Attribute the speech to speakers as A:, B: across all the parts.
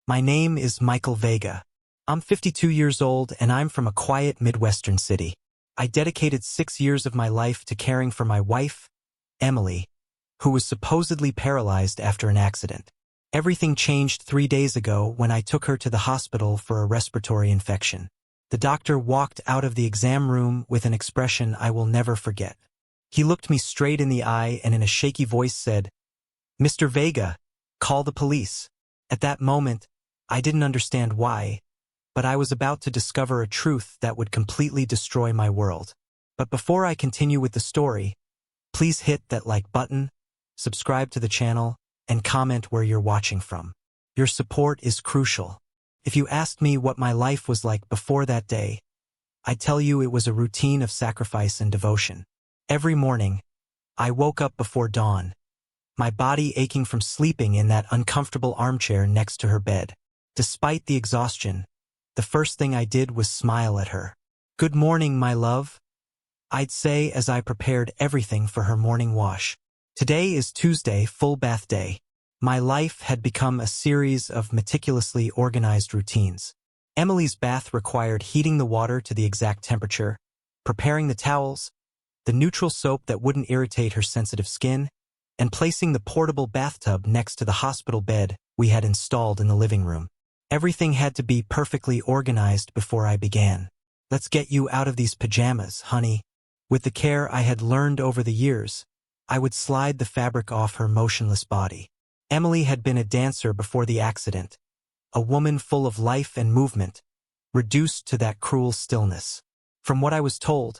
A: My name is Michael Vega. I'm 52 years old and I'm from a quiet Midwestern city. I dedicated 6 years of my life to caring for my wife, Emily, who was supposedly paralyzed after an accident. Everything changed 3 days ago when I took her to the hospital for a respiratory infection. The doctor walked out of the exam room with an expression I will never forget. He looked me straight in the eye and in a shaky voice said, "Mr. Vega, call the police." At that moment, I didn't understand why, but I was about to discover a truth that would completely destroy my world. But before I continue with the story, please hit that like button, subscribe to the channel, and comment where you're watching from. Your support is crucial. If you asked me what my life was like before that day, I'd tell you it was a routine of sacrifice and devotion. Every morning, I woke up before dawn, my body aching from sleeping in that uncomfortable armchair next to her bed. Despite the exhaustion, the first thing I did was smile at her. "Good morning, my love," I'd say as I prepared everything for her morning wash. Today is Tuesday, full bath day. My life had become a series of meticulously organized routines. Emily's bath required heating the water to the exact temperature, preparing the towels, the neutral soap that wouldn't irritate her sensitive skin, and placing the portable bathtub next to the hospital bed we had installed in the living room. Everything had to be perfectly organized before I began. "Let's get you out of these pajamas, honey." With the care I had learned over the years, I would slide the fabric off her motionless body. Emily had been a dancer before the accident, a woman full of life and movement, reduced to that cruel stillness. From what I was told,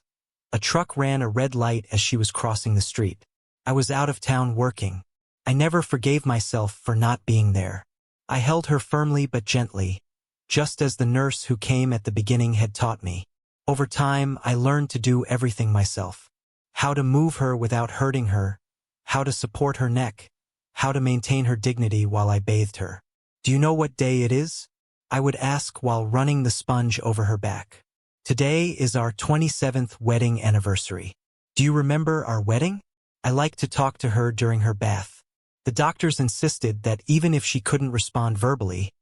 A: a truck ran a red light as she was crossing the street. I was out of town working. I never forgave myself for not being there. I held her firmly but gently, just as the nurse who came at the beginning had taught me. Over time, I learned to do everything myself. How to move her without hurting her, how to support her neck, how to maintain her dignity while I bathed her. "Do you know what day it is?" I would ask while running the sponge over her back. "Today is our 27th wedding anniversary. Do you remember our wedding?" I liked to talk to her during her bath. The doctors insisted that even if she couldn't respond verbally,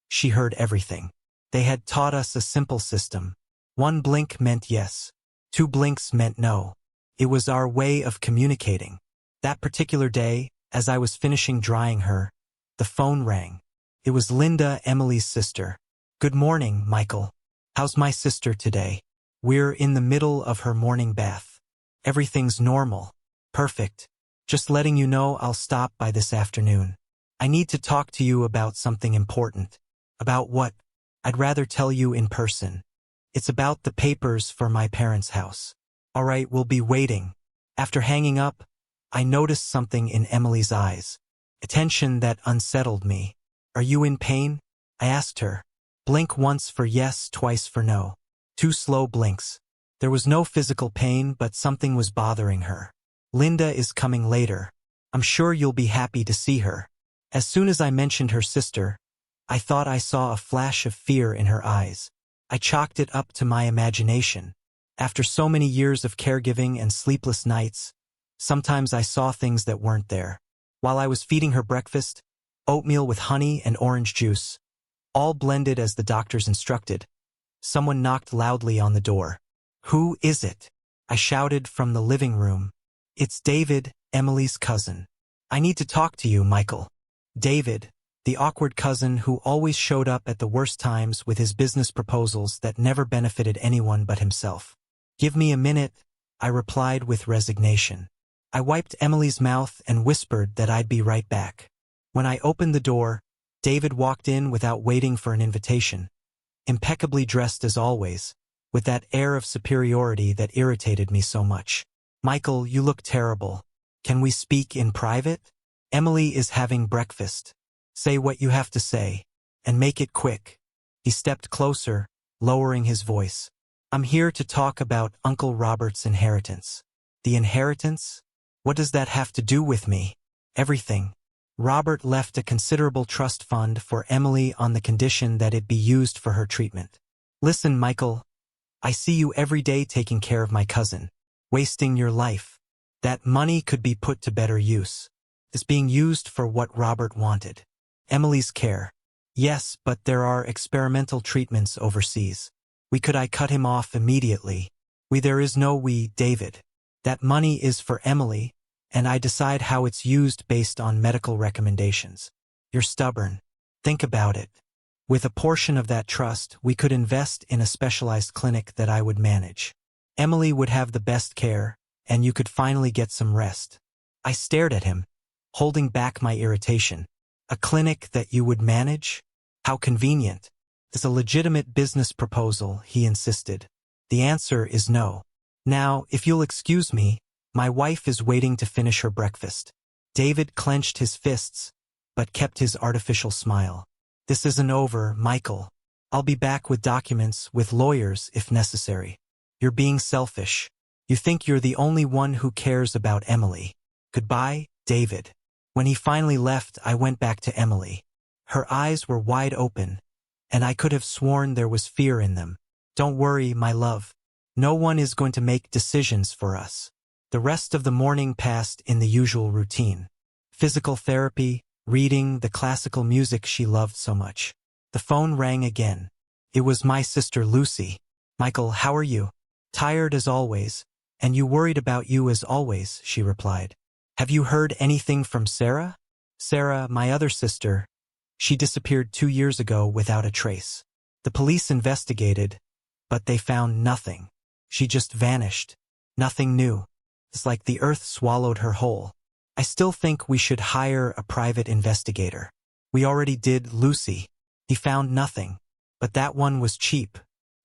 A: she heard everything. They had taught us a simple system. 1 blink meant yes, 2 blinks meant no. It was our way of communicating. That particular day, as I was finishing drying her, the phone rang. It was Linda, Emily's sister. "Good morning, Michael. How's my sister today?" "We're in the middle of her morning bath. Everything's normal. Perfect. Just letting you know I'll stop by this afternoon. I need to talk to you about something important." "About what?" "I'd rather tell you in person. It's about the papers for my parents' house." "All right, we'll be waiting." After hanging up, I noticed something in Emily's eyes, a tension that unsettled me. "Are you in pain?" I asked her. "Blink once for yes, twice for no." 2 slow blinks. There was no physical pain, but something was bothering her. "Linda is coming later. I'm sure you'll be happy to see her." As soon as I mentioned her sister, I thought I saw a flash of fear in her eyes. I chalked it up to my imagination. After so many years of caregiving and sleepless nights, sometimes I saw things that weren't there. While I was feeding her breakfast, oatmeal with honey and orange juice, all blended as the doctors instructed, someone knocked loudly on the door. "Who is it?" I shouted from the living room. "It's David, Emily's cousin. I need to talk to you, Michael." David, the awkward cousin who always showed up at the worst times with his business proposals that never benefited anyone but himself. "Give me a minute," I replied with resignation. I wiped Emily's mouth and whispered that I'd be right back. When I opened the door, David walked in without waiting for an invitation, impeccably dressed as always, with that air of superiority that irritated me so much. "Michael, you look terrible. Can we speak in private? Emily is having breakfast. Say what you have to say, and make it quick." He stepped closer, lowering his voice. "I'm here to talk about Uncle Robert's inheritance." "The inheritance? What does that have to do with me?" "Everything. Robert left a considerable trust fund for Emily on the condition that it be used for her treatment. Listen, Michael, I see you every day taking care of my cousin, wasting your life. That money could be put to better use. It's being used for what Robert wanted. Emily's care. Yes, but there are experimental treatments overseas. Could I cut him off immediately? There is no we, David. That money is for Emily, and I decide how it's used based on medical recommendations. You're stubborn. Think about it. With a portion of that trust, we could invest in a specialized clinic that I would manage. Emily would have the best care, and you could finally get some rest. I stared at him, holding back my irritation. A clinic that you would manage? How convenient. It's a legitimate business proposal, he insisted. The answer is no. Now, if you'll excuse me, my wife is waiting to finish her breakfast. David clenched his fists, but kept his artificial smile. This isn't over, Michael. I'll be back with documents, with lawyers, if necessary. You're being selfish. You think you're the only one who cares about Emily. Goodbye, David. When he finally left, I went back to Emily. Her eyes were wide open, and I could have sworn there was fear in them. Don't worry, my love. No one is going to make decisions for us. The rest of the morning passed in the usual routine. Physical therapy, reading, the classical music she loved so much. The phone rang again. It was my sister Lucy. Michael, how are you? Tired as always, and you worried about you as always, she replied. Have you heard anything from Sarah? Sarah, my other sister. She disappeared 2 years ago without a trace. The police investigated, but they found nothing. She just vanished. Nothing new. It's like the earth swallowed her whole. I still think we should hire a private investigator. We already did Lucy. He found nothing. But that one was cheap.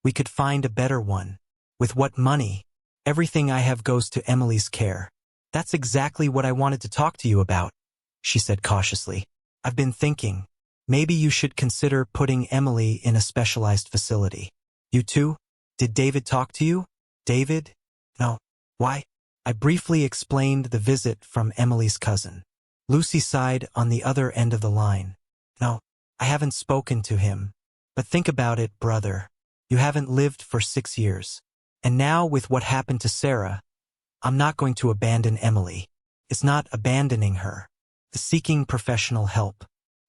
A: We could find a better one. With what money? Everything I have goes to Emily's care. That's exactly what I wanted to talk to you about, she said cautiously. I've been thinking. Maybe you should consider putting Emily in a specialized facility. You too? Did David talk to you? David? No. Why? I briefly explained the visit from Emily's cousin. Lucy sighed on the other end of the line. No, I haven't spoken to him. But think about it, brother. You haven't lived for 6 years. And now with what happened to Sarah, I'm not going to abandon Emily. It's not abandoning her. It's seeking professional help.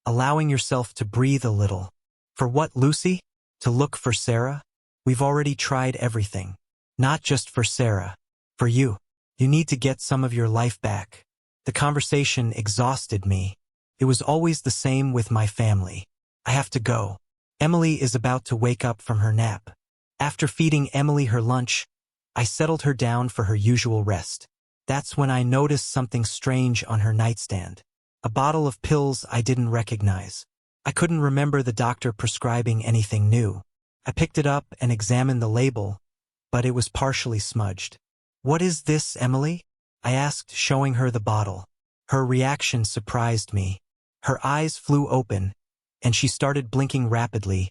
A: Allowing yourself to breathe a little. For what, Lucy? To look for Sarah? We've already tried everything. Not just for Sarah. For you. You need to get some of your life back. The conversation exhausted me. It was always the same with my family. I have to go. Emily is about to wake up from her nap. After feeding Emily her lunch, I settled her down for her usual rest. That's when I noticed something strange on her nightstand. A bottle of pills I didn't recognize. I couldn't remember the doctor prescribing anything new. I picked it up and examined the label, but it was partially smudged. What is this, Emily? I asked, showing her the bottle. Her reaction surprised me. Her eyes flew open, and she started blinking rapidly,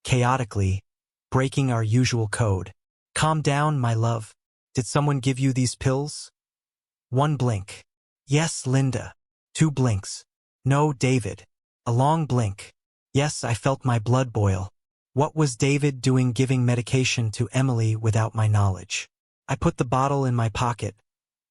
A: chaotically, breaking our usual code. Calm down, my love. Did someone give you these pills? 1 blink. Yes, Linda. 2 blinks. No, David. A long blink. Yes, I felt my blood boil. What was David doing giving medication to Emily without my knowledge? I put the bottle in my pocket,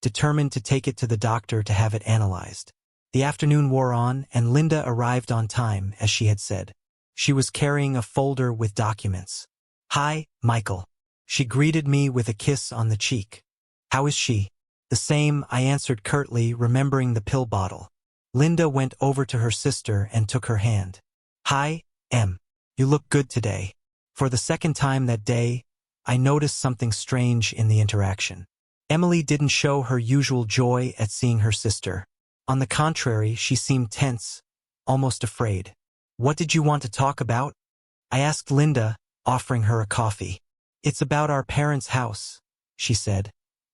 A: determined to take it to the doctor to have it analyzed. The afternoon wore on, and Linda arrived on time, as she had said. She was carrying a folder with documents. Hi, Michael. She greeted me with a kiss on the cheek. How is she? The same, I answered curtly, remembering the pill bottle. Linda went over to her sister and took her hand. Hi, Em. You look good today. For the second time that day, I noticed something strange in the interaction. Emily didn't show her usual joy at seeing her sister. On the contrary, she seemed tense, almost afraid. What did you want to talk about? I asked Linda, offering her a coffee. It's about our parents' house, she said,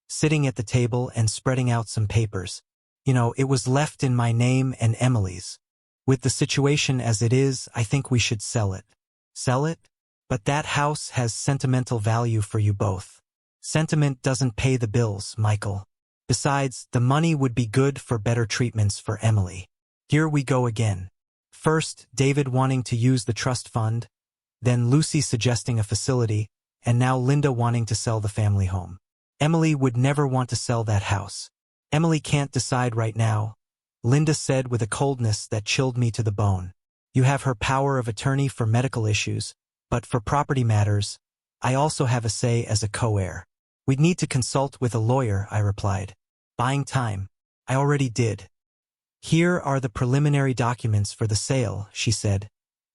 A: sitting at the table and spreading out some papers. It was left in my name and Emily's. With the situation as it is, I think we should sell it. Sell it? But that house has sentimental value for you both. Sentiment doesn't pay the bills, Michael. Besides, the money would be good for better treatments for Emily. Here we go again. First, David wanting to use the trust fund, then Lucy suggesting a facility, and now Linda wanting to sell the family home. Emily would never want to sell that house. Emily can't decide right now, Linda said with a coldness that chilled me to the bone. You have her power of attorney for medical issues, but for property matters, I also have a say as a co-heir. We'd need to consult with a lawyer, I replied. Buying time. I already did. Here are the preliminary documents for the sale, she said,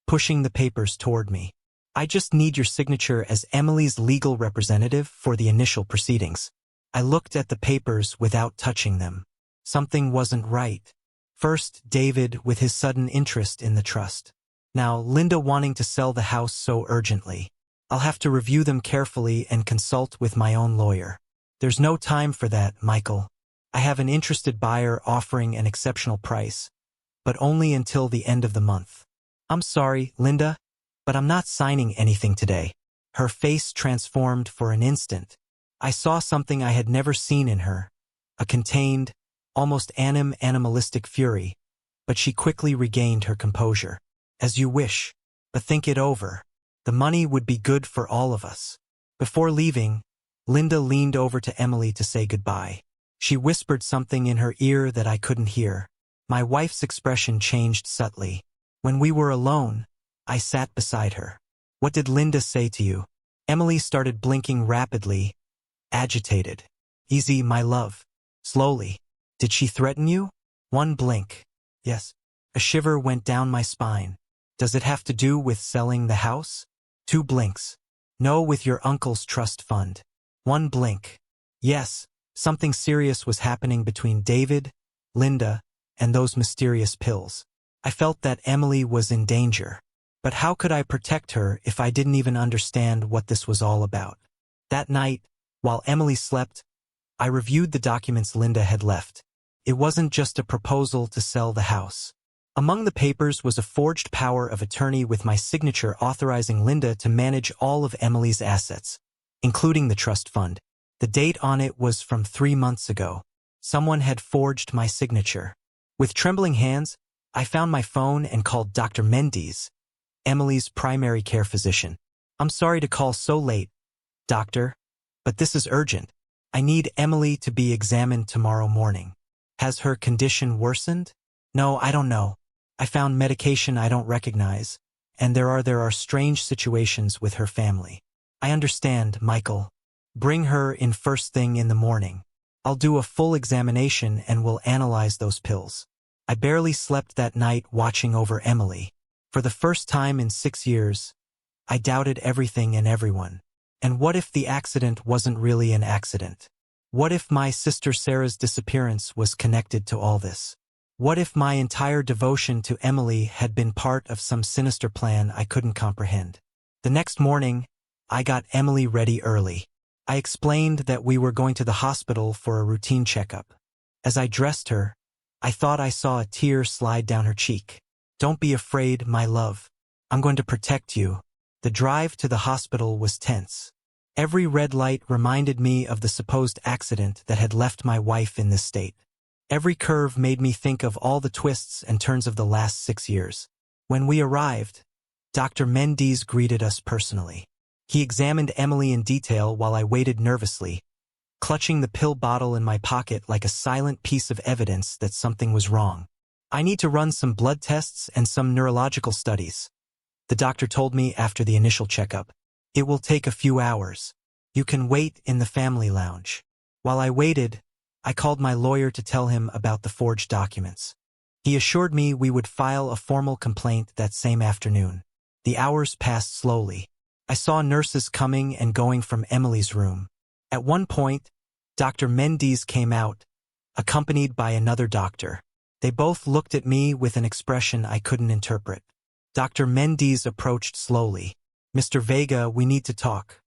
A: pushing the papers toward me. I just need your signature as Emily's legal representative for the initial proceedings. I looked at the papers without touching them. Something wasn't right. First, David with his sudden interest in the trust. Now, Linda wanting to sell the house so urgently. I'll have to review them carefully and consult with my own lawyer. There's no time for that, Michael. I have an interested buyer offering an exceptional price, but only until the end of the month. I'm sorry, Linda, but I'm not signing anything today. Her face transformed for an instant. I saw something I had never seen in her, a contained, almost animalistic fury, but she quickly regained her composure. As you wish, but think it over. The money would be good for all of us. Before leaving, Linda leaned over to Emily to say goodbye. She whispered something in her ear that I couldn't hear. My wife's expression changed subtly. When we were alone, I sat beside her. What did Linda say to you? Emily started blinking rapidly, agitated. Easy, my love. Slowly. Did she threaten you? One blink. Yes. A shiver went down my spine. Does it have to do with selling the house? Two blinks. No, with your uncle's trust fund. One blink. Yes, something serious was happening between David, Linda, and those mysterious pills. I felt that Emily was in danger. But how could I protect her if I didn't even understand what this was all about? That night, while Emily slept, I reviewed the documents Linda had left. It wasn't just a proposal to sell the house. Among the papers was a forged power of attorney with my signature authorizing Linda to manage all of Emily's assets, including the trust fund. The date on it was from 3 months ago. Someone had forged my signature. With trembling hands, I found my phone and called Dr. Mendes, Emily's primary care physician. I'm sorry to call so late, doctor, but this is urgent. I need Emily to be examined tomorrow morning. Has her condition worsened? No, I don't know. I found medication I don't recognize, and there are strange situations with her family. I understand, Michael. Bring her in first thing in the morning. I'll do a full examination and we'll analyze those pills. I barely slept that night watching over Emily. For the first time in 6 years, I doubted everything and everyone. And what if the accident wasn't really an accident? What if my sister Sarah's disappearance was connected to all this? What if my entire devotion to Emily had been part of some sinister plan I couldn't comprehend? The next morning, I got Emily ready early. I explained that we were going to the hospital for a routine checkup. As I dressed her, I thought I saw a tear slide down her cheek. Don't be afraid, my love. I'm going to protect you. The drive to the hospital was tense. Every red light reminded me of the supposed accident that had left my wife in this state. Every curve made me think of all the twists and turns of the last 6 years. When we arrived, Dr. Mendes greeted us personally. He examined Emily in detail while I waited nervously, clutching the pill bottle in my pocket like a silent piece of evidence that something was wrong. I need to run some blood tests and some neurological studies, the doctor told me after the initial checkup. It will take a few hours. You can wait in the family lounge. While I waited, I called my lawyer to tell him about the forged documents. He assured me we would file a formal complaint that same afternoon. The hours passed slowly. I saw nurses coming and going from Emily's room. At one point, Dr. Mendes came out, accompanied by another doctor. They both looked at me with an expression I couldn't interpret. Dr. Mendes approached slowly. Mr. Vega, we need to talk.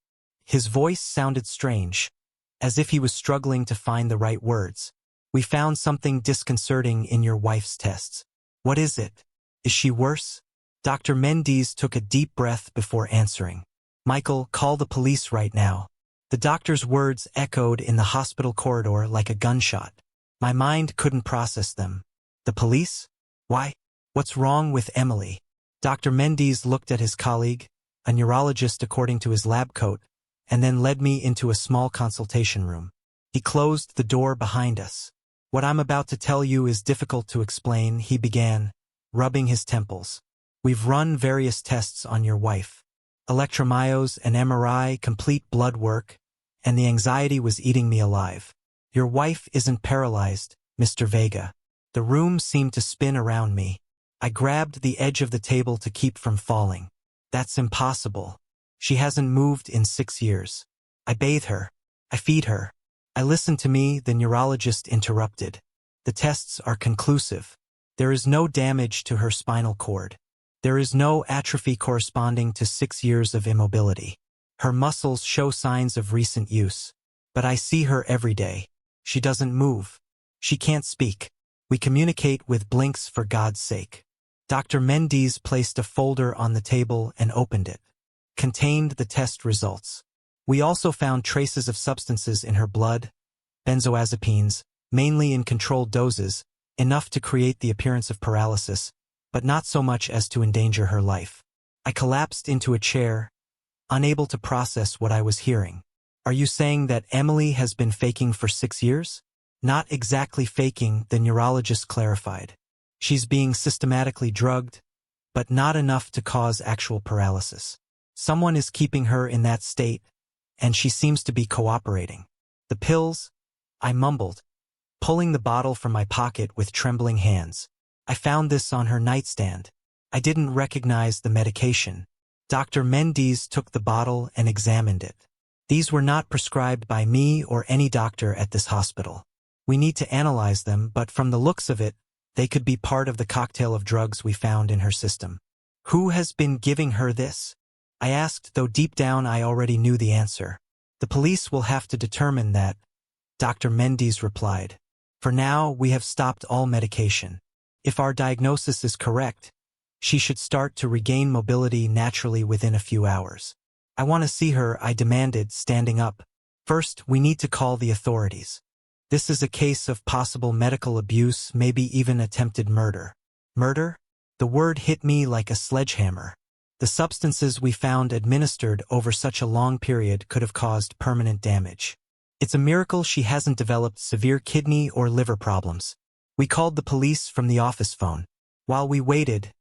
A: His voice sounded strange, as if he was struggling to find the right words. We found something disconcerting in your wife's tests. What is it? Is she worse? Dr. Mendes took a deep breath before answering. Michael, call the police right now. The doctor's words echoed in the hospital corridor like a gunshot. My mind couldn't process them. The police? Why? What's wrong with Emily? Dr. Mendes looked at his colleague, a neurologist according to his lab coat, and then led me into a small consultation room. He closed the door behind us. What I'm about to tell you is difficult to explain, he began, rubbing his temples. We've run various tests on your wife. Electromyos and MRI, complete blood work, and the anxiety was eating me alive. Your wife isn't paralyzed, Mr. Vega. The room seemed to spin around me. I grabbed the edge of the table to keep from falling. That's impossible. She hasn't moved in 6 years. I bathe her. I feed her. I listen to me, the neurologist interrupted. The tests are conclusive. There is no damage to her spinal cord. There is no atrophy corresponding to 6 years of immobility. Her muscles show signs of recent use. But I see her every day. She doesn't move. She can't speak. We communicate with blinks, for God's sake. Dr. Mendes placed a folder on the table and opened it. Contained the test results. We also found traces of substances in her blood, benzodiazepines, mainly in controlled doses, enough to create the appearance of paralysis, but not so much as to endanger her life. I collapsed into a chair, unable to process what I was hearing. Are you saying that Emily has been faking for 6 years? Not exactly faking, the neurologist clarified. She's being systematically drugged, but not enough to cause actual paralysis. Someone is keeping her in that state, and she seems to be cooperating. The pills? I mumbled, pulling the bottle from my pocket with trembling hands. I found this on her nightstand. I didn't recognize the medication. Dr. Mendes took the bottle and examined it. These were not prescribed by me or any doctor at this hospital. We need to analyze them, but from the looks of it, they could be part of the cocktail of drugs we found in her system. Who has been giving her this? I asked, though deep down I already knew the answer. The police will have to determine that, Dr. Mendes replied. For now, we have stopped all medication. If our diagnosis is correct, she should start to regain mobility naturally within a few hours. I want to see her, I demanded, standing up. First, we need to call the authorities. This is a case of possible medical abuse, maybe even attempted murder. Murder? The word hit me like a sledgehammer. The substances we found administered over such a long period could have caused permanent damage. It's a miracle she hasn't developed severe kidney or liver problems. We called the police from the office phone. While we waited,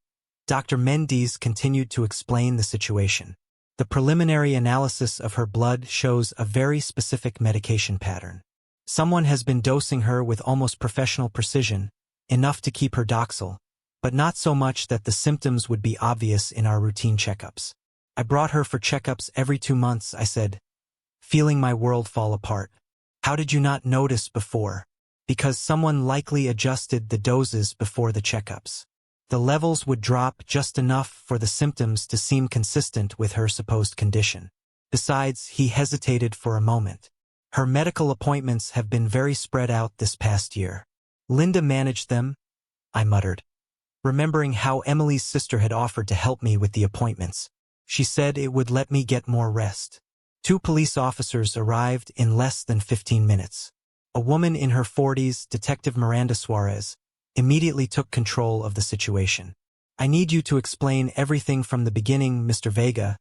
A: Dr. Mendes continued to explain the situation. The preliminary analysis of her blood shows a very specific medication pattern. Someone has been dosing her with almost professional precision, enough to keep her docile, but not so much that the symptoms would be obvious in our routine checkups. I brought her for checkups every 2 months, I said, feeling my world fall apart. How did you not notice before? Because someone likely adjusted the doses before the checkups. The levels would drop just enough for the symptoms to seem consistent with her supposed condition. Besides, he hesitated for a moment. Her medical appointments have been very spread out this past year. Linda managed them, I muttered, remembering how Emily's sister had offered to help me with the appointments. She said it would let me get more rest. 2 police officers arrived in less than 15 minutes. A woman in her 40s, Detective Miranda Suarez, immediately took control of the situation. I need you to explain everything from the beginning, Mr. Vega,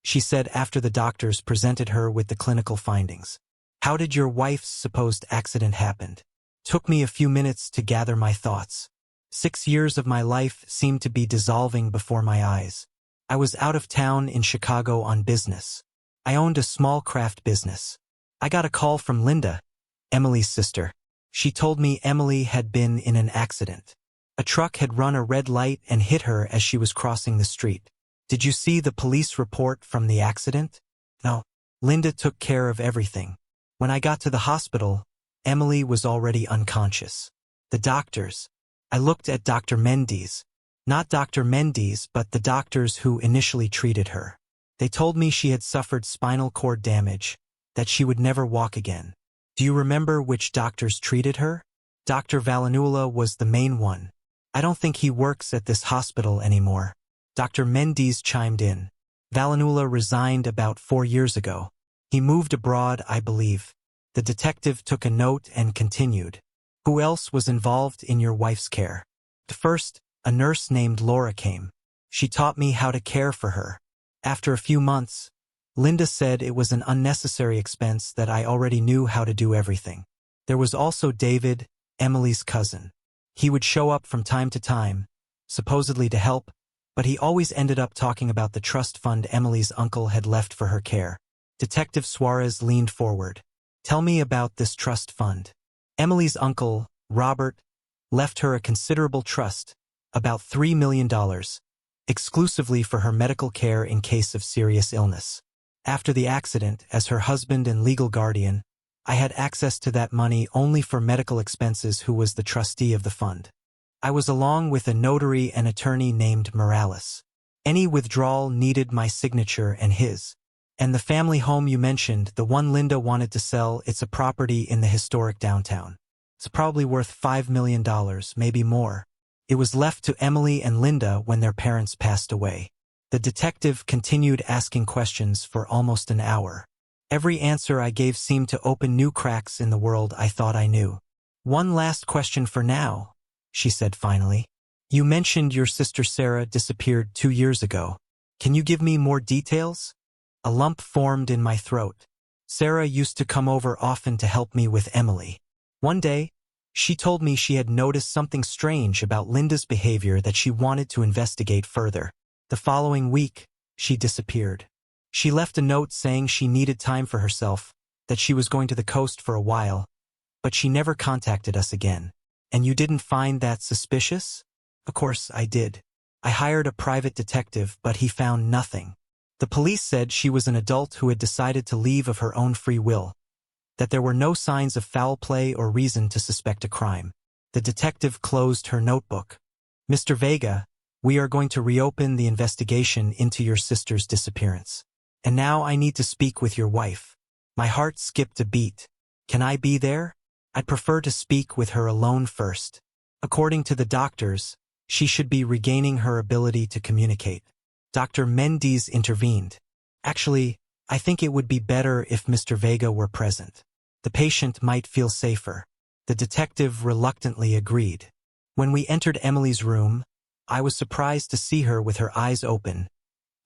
A: she said after the doctors presented her with the clinical findings. How did your wife's supposed accident happen? Took me a few minutes to gather my thoughts. 6 years of my life seemed to be dissolving before my eyes. I was out of town in Chicago on business. I owned a small craft business. I got a call from Linda, Emily's sister. She told me Emily had been in an accident. A truck had run a red light and hit her as she was crossing the street. Did you see the police report from the accident? No. Linda took care of everything. When I got to the hospital, Emily was already unconscious. The doctors. I looked at Dr. Mendes. Not Dr. Mendes, but the doctors who initially treated her. They told me she had suffered spinal cord damage, that she would never walk again. Do you remember which doctors treated her? Dr. Valenula was the main one. I don't think he works at this hospital anymore. Dr. Mendes chimed in. Valenula resigned about 4 years ago. He moved abroad, I believe. The detective took a note and continued. Who else was involved in your wife's care? First, a nurse named Laura came. She taught me how to care for her. After a few months, Linda said it was an unnecessary expense that I already knew how to do everything. There was also David, Emily's cousin. He would show up from time to time, supposedly to help, but he always ended up talking about the trust fund Emily's uncle had left for her care. Detective Suarez leaned forward. Tell me about this trust fund. Emily's uncle, Robert, left her a considerable trust, about $3 million, exclusively for her medical care in case of serious illness. After the accident, as her husband and legal guardian, I had access to that money only for medical expenses. Who was the trustee of the fund? I was along with a notary and attorney named Morales. Any withdrawal needed my signature and his. And the family home you mentioned, the one Linda wanted to sell, it's a property in the historic downtown. It's probably worth $5 million, maybe more. It was left to Emily and Linda when their parents passed away. The detective continued asking questions for almost an hour. Every answer I gave seemed to open new cracks in the world I thought I knew. One last question for now, she said finally. You mentioned your sister Sarah disappeared 2 years ago. Can you give me more details? A lump formed in my throat. Sarah used to come over often to help me with Emily. One day, she told me she had noticed something strange about Linda's behavior that she wanted to investigate further. The following week, she disappeared. She left a note saying she needed time for herself, that she was going to the coast for a while, but she never contacted us again. And you didn't find that suspicious? Of course I did. I hired a private detective, but he found nothing. The police said she was an adult who had decided to leave of her own free will, that there were no signs of foul play or reason to suspect a crime. The detective closed her notebook. Mr. Vega, we are going to reopen the investigation into your sister's disappearance. And now I need to speak with your wife. My heart skipped a beat. Can I be there? I'd prefer to speak with her alone first. According to the doctors, she should be regaining her ability to communicate. Dr. Mendes intervened. Actually, I think it would be better if Mr. Vega were present. The patient might feel safer. The detective reluctantly agreed. When we entered Emily's room, I was surprised to see her with her eyes open,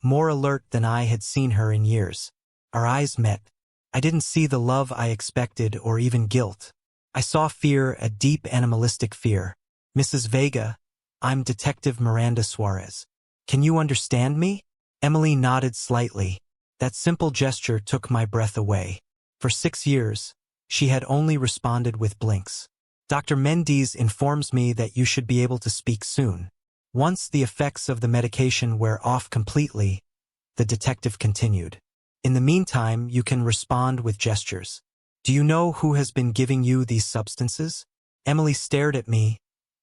A: more alert than I had seen her in years. Our eyes met. I didn't see the love I expected or even guilt. I saw fear, a deep animalistic fear. Mrs. Vega, I'm Detective Miranda Suarez. Can you understand me? Emily nodded slightly. That simple gesture took my breath away. For 6 years, she had only responded with blinks. Dr. Mendes informs me that you should be able to speak soon. Once the effects of the medication wear off completely, the detective continued. In the meantime, you can respond with gestures. Do you know who has been giving you these substances? Emily stared at me,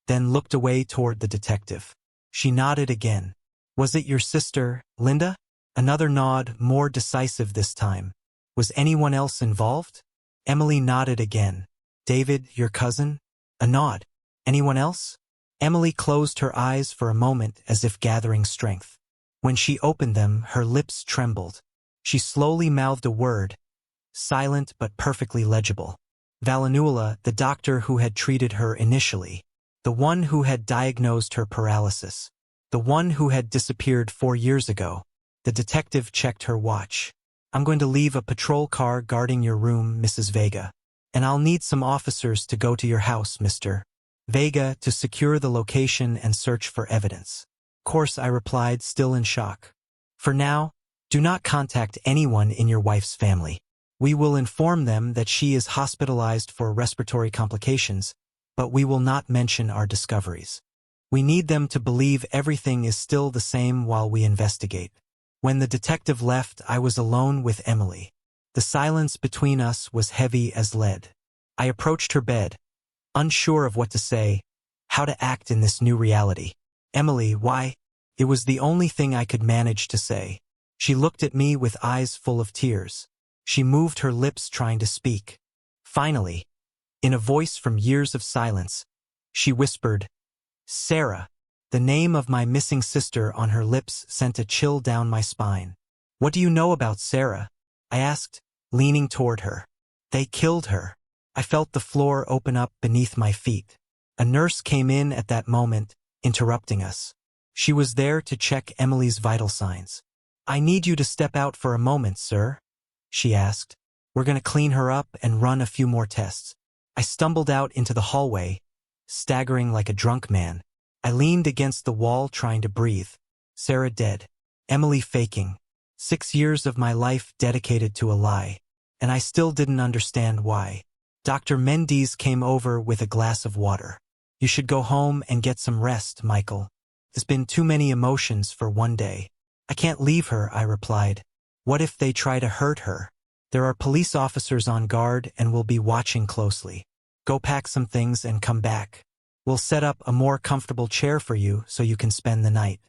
A: then looked away toward the detective. She nodded again. Was it your sister, Linda? Another nod, more decisive this time. Was anyone else involved? Emily nodded again. David, your cousin? A nod. Anyone else? Emily closed her eyes for a moment as if gathering strength. When she opened them, her lips trembled. She slowly mouthed a word, silent but perfectly legible. Valenula, the doctor who had treated her initially. The one who had diagnosed her paralysis. The one who had disappeared 4 years ago. The detective checked her watch. I'm going to leave a patrol car guarding your room, Mrs. Vega. And I'll need some officers to go to your house, Mr. Vega, to secure the location and search for evidence. Of course, I replied, still in shock. For now, do not contact anyone in your wife's family. We will inform them that she is hospitalized for respiratory complications, but we will not mention our discoveries. We need them to believe everything is still the same while we investigate. When the detective left, I was alone with Emily. The silence between us was heavy as lead. I approached her bed, unsure of what to say, how to act in this new reality. Emily, why? It was the only thing I could manage to say. She looked at me with eyes full of tears. She moved her lips trying to speak. Finally, in a voice from years of silence, she whispered, Sarah. The name of my missing sister on her lips sent a chill down my spine. What do you know about Sarah? I asked, leaning toward her. They killed her. I felt the floor open up beneath my feet. A nurse came in at that moment, interrupting us. She was there to check Emily's vital signs. I need you to step out for a moment, sir, she asked. We're going to clean her up and run a few more tests. I stumbled out into the hallway, staggering like a drunk man. I leaned against the wall trying to breathe. Sarah dead. Emily faking. 6 years of my life dedicated to a lie. And I still didn't understand why. Dr. Mendes came over with a glass of water. You should go home and get some rest, Michael. There's been too many emotions for one day. I can't leave her, I replied. What if they try to hurt her? There are police officers on guard and will be watching closely. Go pack some things and come back. We'll set up a more comfortable chair for you so you can spend the night.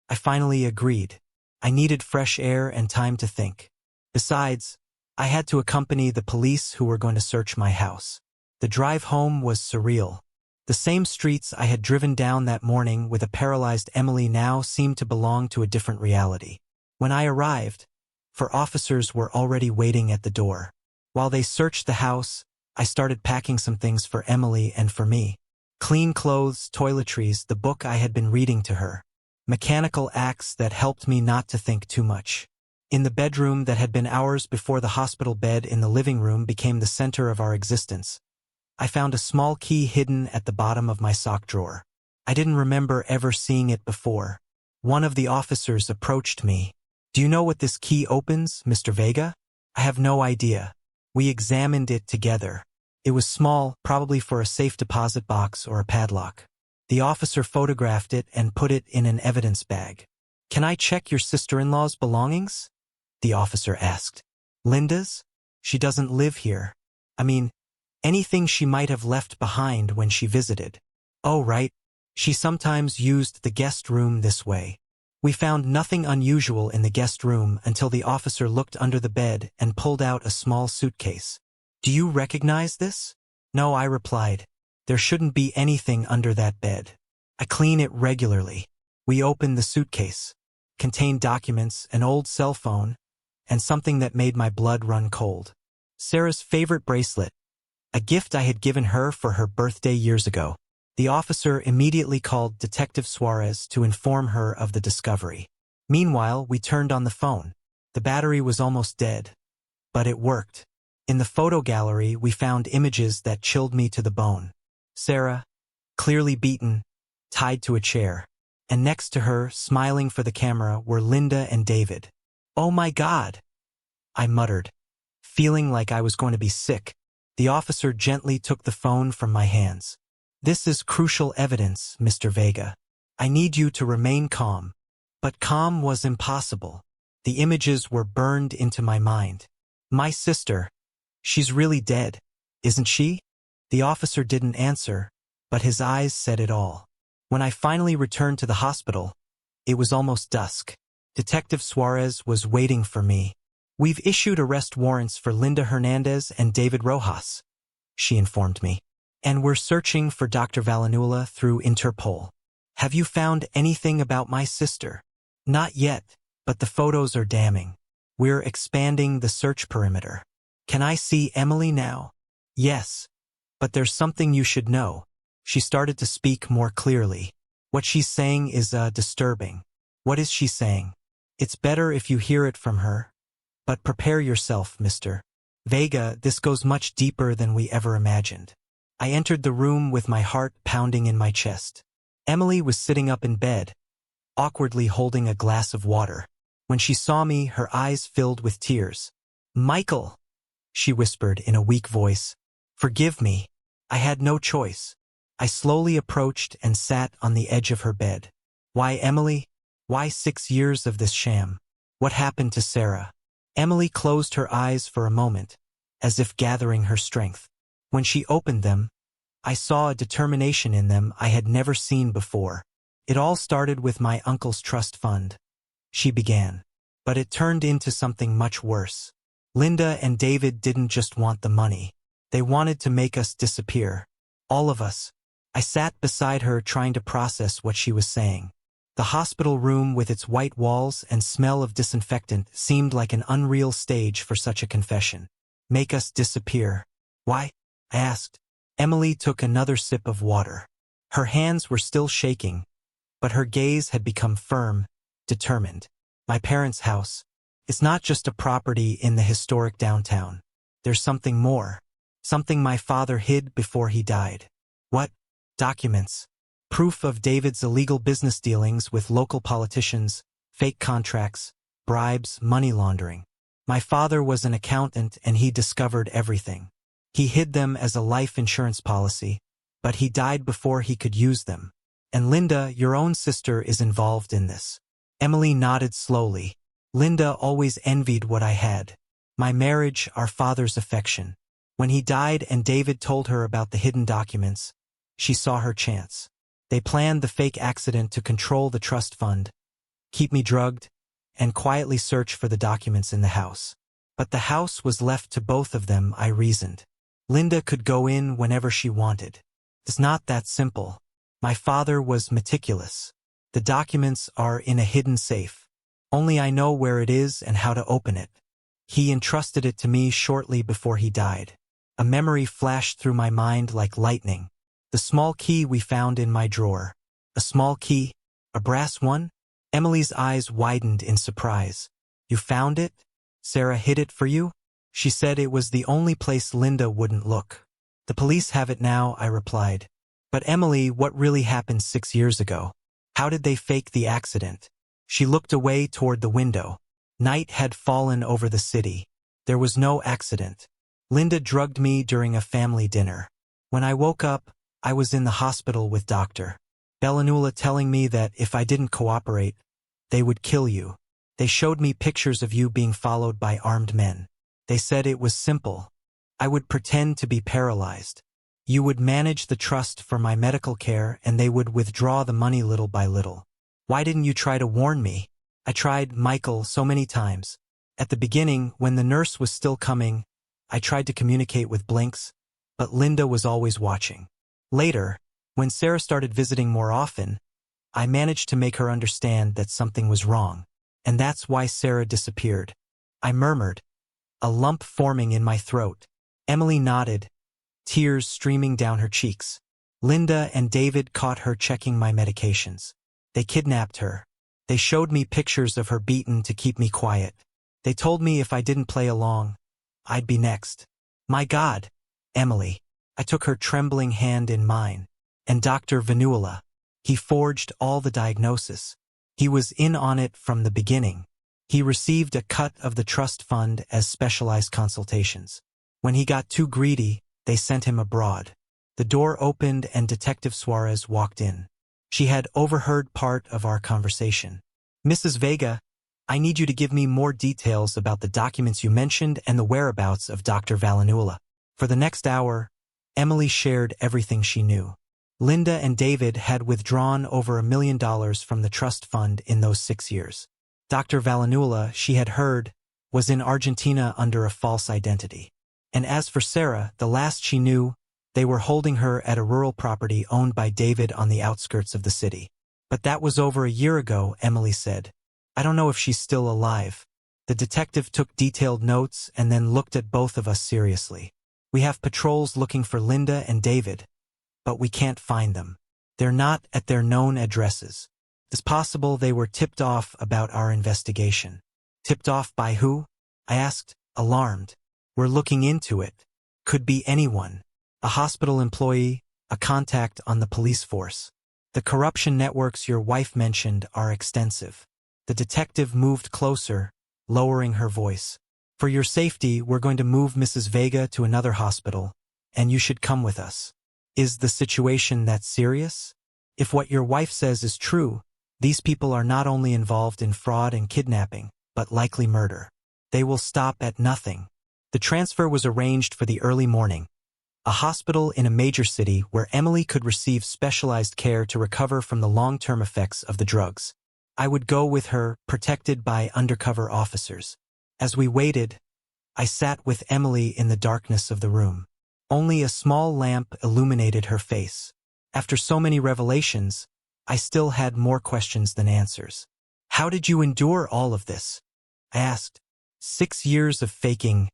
A: I finally agreed. I needed fresh air and time to think. Besides, I had to accompany the police who were going to search my house. The drive home was surreal. The same streets I had driven down that morning with a paralyzed Emily now seemed to belong to a different reality. When I arrived, officers were already waiting at the door. While they searched the house, I started packing some things for Emily and for me. Clean clothes, toiletries, the book I had been reading to her. Mechanical acts that helped me not to think too much. In the bedroom that had been ours before the hospital bed in the living room became the center of our existence, I found a small key hidden at the bottom of my sock drawer. I didn't remember ever seeing it before. One of the officers approached me. Do you know what this key opens, Mr. Vega? I have no idea. We examined it together. It was small, probably for a safe deposit box or a padlock. The officer photographed it and put it in an evidence bag. Can I check your sister-in-law's belongings? The officer asked. Linda's? She doesn't live here. I mean, anything she might have left behind when she visited. Oh, right. She sometimes used the guest room this way. We found nothing unusual in the guest room until the officer looked under the bed and pulled out a small suitcase. Do you recognize this? No, I replied. There shouldn't be anything under that bed. I clean it regularly. We opened the suitcase. Contained documents, an old cell phone, and something that made my blood run cold. Sarah's favorite bracelet, a gift I had given her for her birthday years ago. The officer immediately called Detective Suarez to inform her of the discovery. Meanwhile, we turned on the phone. The battery was almost dead, but it worked. In the photo gallery, we found images that chilled me to the bone. Sarah, clearly beaten, tied to a chair. And next to her, smiling for the camera, were Linda and David. Oh my God! I muttered, feeling like I was going to be sick. The officer gently took the phone from my hands. This is crucial evidence, Mr. Vega. I need you to remain calm. But calm was impossible. The images were burned into my mind. My sister. She's really dead, isn't she? The officer didn't answer, but his eyes said it all. When I finally returned to the hospital, it was almost dusk. Detective Suarez was waiting for me. We've issued arrest warrants for Linda Hernandez and David Rojas, she informed me. And we're searching for Dr. Valenzuela through Interpol. Have you found anything about my sister? Not yet, but the photos are damning. We're expanding the search perimeter. Can I see Emily now? Yes, but there's something you should know. She started to speak more clearly. What she's saying is disturbing. What is she saying? It's better if you hear it from her. But prepare yourself, Mr. Vega, this goes much deeper than we ever imagined. I entered the room with my heart pounding in my chest. Emily was sitting up in bed, awkwardly holding a glass of water. When she saw me, her eyes filled with tears. Michael, she whispered in a weak voice. Forgive me. I had no choice. I slowly approached and sat on the edge of her bed. Why, Emily? Why 6 years of this sham? What happened to Sarah? Emily closed her eyes for a moment, as if gathering her strength. When she opened them, I saw a determination in them I had never seen before. It all started with my uncle's trust fund, she began. But it turned into something much worse. Linda and David didn't just want the money. They wanted to make us disappear. All of us. I sat beside her trying to process what she was saying. The hospital room with its white walls and smell of disinfectant seemed like an unreal stage for such a confession. Make us disappear. Why? I asked. Emily took another sip of water. Her hands were still shaking, but her gaze had become firm, determined. My parents' house. It's not just a property in the historic downtown. There's something more. Something my father hid before he died. What? Documents. proof of David's illegal business dealings with local politicians, fake contracts, bribes, money laundering. My father was an accountant and he discovered everything. He hid them as a life insurance policy, but he died before he could use them. And Linda, your own sister, is involved in this. Emily nodded slowly. Linda always envied what I had. My marriage, our father's affection. When he died and David told her about the hidden documents, she saw her chance. They planned the fake accident to control the trust fund, keep me drugged, and quietly search for the documents in the house. But the house was left to both of them, I reasoned. Linda could go in whenever she wanted. It's not that simple. My father was meticulous. The documents are in a hidden safe. Only I know where it is and how to open it. He entrusted it to me shortly before he died. A memory flashed through my mind like lightning. The small key we found in my drawer. A small key? A brass one? Emily's eyes widened in surprise. You found it? Sarah hid it for you? She said it was the only place Linda wouldn't look. The police have it now, I replied. But Emily, what really happened 6 years ago? How did they fake the accident? She looked away toward the window. Night had fallen over the city. There was no accident. Linda drugged me during a family dinner. When I woke up, I was in the hospital with Dr. Bellanula telling me that if I didn't cooperate, they would kill you. They showed me pictures of you being followed by armed men. They said it was simple. I would pretend to be paralyzed. You would manage the trust for my medical care and they would withdraw the money little by little. Why didn't you try to warn me? I tried, Michael, so many times. At the beginning, when the nurse was still coming, I tried to communicate with blinks, but Linda was always watching. Later, when Sarah started visiting more often, I managed to make her understand that something was wrong, and that's why Sarah disappeared. I murmured, a lump forming in my throat. Emily nodded, tears streaming down her cheeks. Linda and David caught her checking my medications. They kidnapped her. They showed me pictures of her beaten to keep me quiet. They told me if I didn't play along, I'd be next. My God, Emily. I took her trembling hand in mine. And Dr. Vanula. He forged all the diagnosis. He was in on it from the beginning. He received a cut of the trust fund as specialized consultations. When he got too greedy, they sent him abroad. The door opened and Detective Suarez walked in. She had overheard part of our conversation. Mrs. Vega, I need you to give me more details about the documents you mentioned and the whereabouts of Dr. Vallanula. For the next hour, Emily shared everything she knew. Linda and David had withdrawn over $1 million from the trust fund in those 6 years. Dr. Vallanula, she had heard, was in Argentina under a false identity. And as for Sarah, the last she knew, they were holding her at a rural property owned by David on the outskirts of the city. But that was over a year ago, Emily said. I don't know if she's still alive. The detective took detailed notes and then looked at both of us seriously. We have patrols looking for Linda and David, but we can't find them. They're not at their known addresses. It's possible they were tipped off about our investigation. Tipped off by who? I asked, alarmed. We're looking into it. Could be anyone. A hospital employee, a contact on the police force. The corruption networks your wife mentioned are extensive. The detective moved closer, lowering her voice. For your safety, we're going to move Mrs. Vega to another hospital, and you should come with us. Is the situation that serious? If what your wife says is true, these people are not only involved in fraud and kidnapping, but likely murder. They will stop at nothing. The transfer was arranged for the early morning. A hospital in a major city where Emily could receive specialized care to recover from the long-term effects of the drugs. I would go with her, protected by undercover officers. As we waited, I sat with Emily in the darkness of the room. Only a small lamp illuminated her face. After so many revelations, I still had more questions than answers. How did you endure all of this? I asked. 6 years of faking,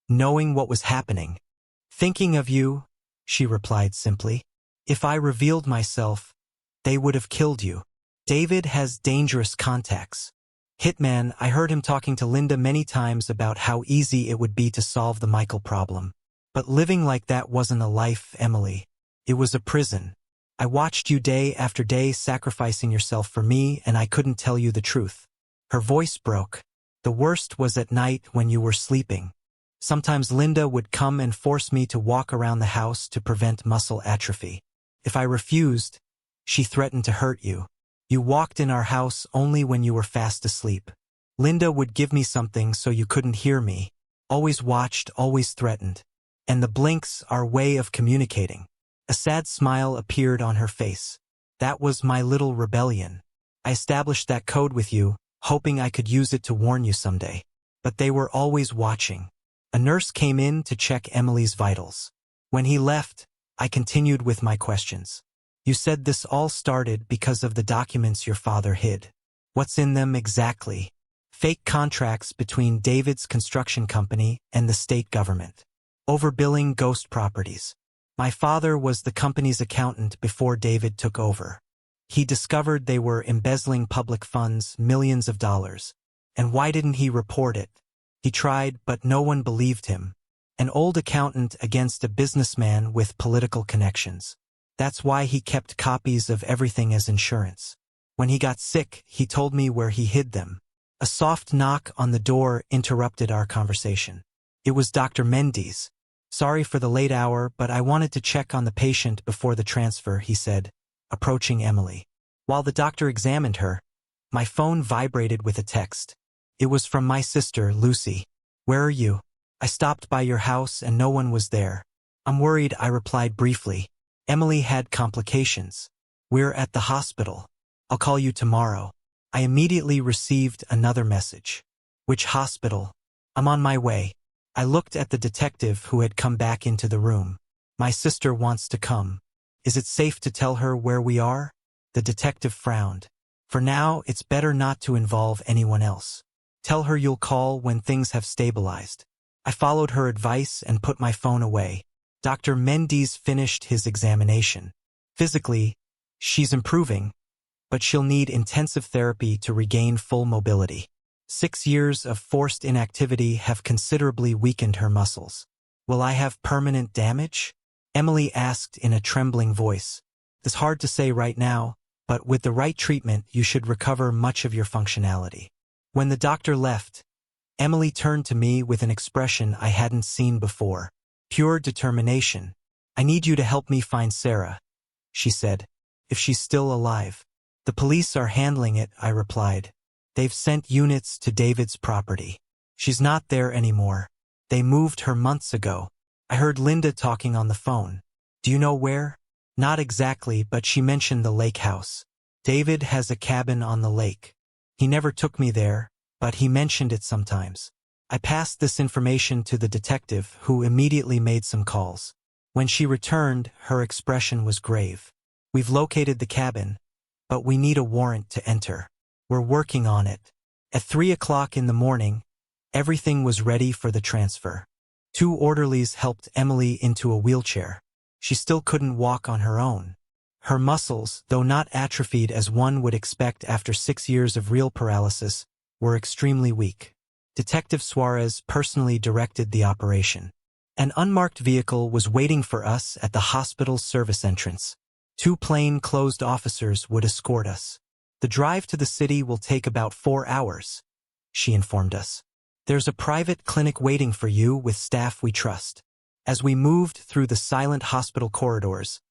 A: knowing what was happening. Thinking of you, she replied simply. If I revealed myself, they would have killed you. David has dangerous contacts. Hitman, I heard him talking to Linda many times about how easy it would be to solve the Michael problem. But living like that wasn't a life, Emily. It was a prison. I watched you day after day sacrificing yourself for me, and I couldn't tell you the truth. Her voice broke. The worst was at night when you were sleeping. Sometimes Linda would come and force me to walk around the house to prevent muscle atrophy. If I refused, she threatened to hurt you. You walked in our house only when you were fast asleep. Linda would give me something so you couldn't hear me. Always watched, always threatened. And the blinks, our way of communicating. A sad smile appeared on her face. That was my little rebellion. I established that code with you, hoping I could use it to warn you someday. But they were always watching. A nurse came in to check Emily's vitals. When he left, I continued with my questions. You said this all started because of the documents your father hid. What's in them exactly? Fake contracts between David's construction company and the state government. Overbilling ghost properties. My father was the company's accountant before David took over. He discovered they were embezzling public funds, millions of dollars. And why didn't he report it? He tried, but no one believed him. An old accountant against a businessman with political connections. That's why he kept copies of everything as insurance. When he got sick, he told me where he hid them. A soft knock on the door interrupted our conversation. It was Dr. Mendes. Sorry for the late hour, but I wanted to check on the patient before the transfer, he said, approaching Emily. While the doctor examined her, my phone vibrated with a text. It was from my sister, Lucy. Where are you? I stopped by your house and no one was there. I'm worried, I replied briefly. Emily had complications. We're at the hospital. I'll call you tomorrow. I immediately received another message. Which hospital? I'm on my way. I looked at the detective who had come back into the room. My sister wants to come. Is it safe to tell her where we are? The detective frowned. For now, it's better not to involve anyone else. Tell her you'll call when things have stabilized. I followed her advice and put my phone away. Dr. Mendes finished his examination. Physically, she's improving, but she'll need intensive therapy to regain full mobility. 6 years of forced inactivity have considerably weakened her muscles. Will I have permanent damage? Emily asked in a trembling voice. It's hard to say right now, but with the right treatment, you should recover much of your functionality. When the doctor left, Emily turned to me with an expression I hadn't seen before. Pure determination. I need you to help me find Sarah, she said, if she's still alive. The police are handling it, I replied. They've sent units to David's property. She's not there anymore. They moved her months ago. I heard Linda talking on the phone. Do you know where? Not exactly, but she mentioned the lake house. David has a cabin on the lake. He never took me there, but he mentioned it sometimes. I passed this information to the detective, who immediately made some calls. When she returned, her expression was grave. We've located the cabin, but we need a warrant to enter. We're working on it. At 3 o'clock in the morning, everything was ready for the transfer. 2 orderlies helped Emily into a wheelchair. She still couldn't walk on her own. Her muscles, though not atrophied as one would expect after 6 years of real paralysis, were extremely weak. Detective Suarez personally directed the operation. An unmarked vehicle was waiting for us at the hospital's service entrance. 2 plain-clothes officers would escort us. The drive to the city will take about 4 hours, she informed us. There's a private clinic waiting for you with staff we trust. As we moved through the silent hospital corridors,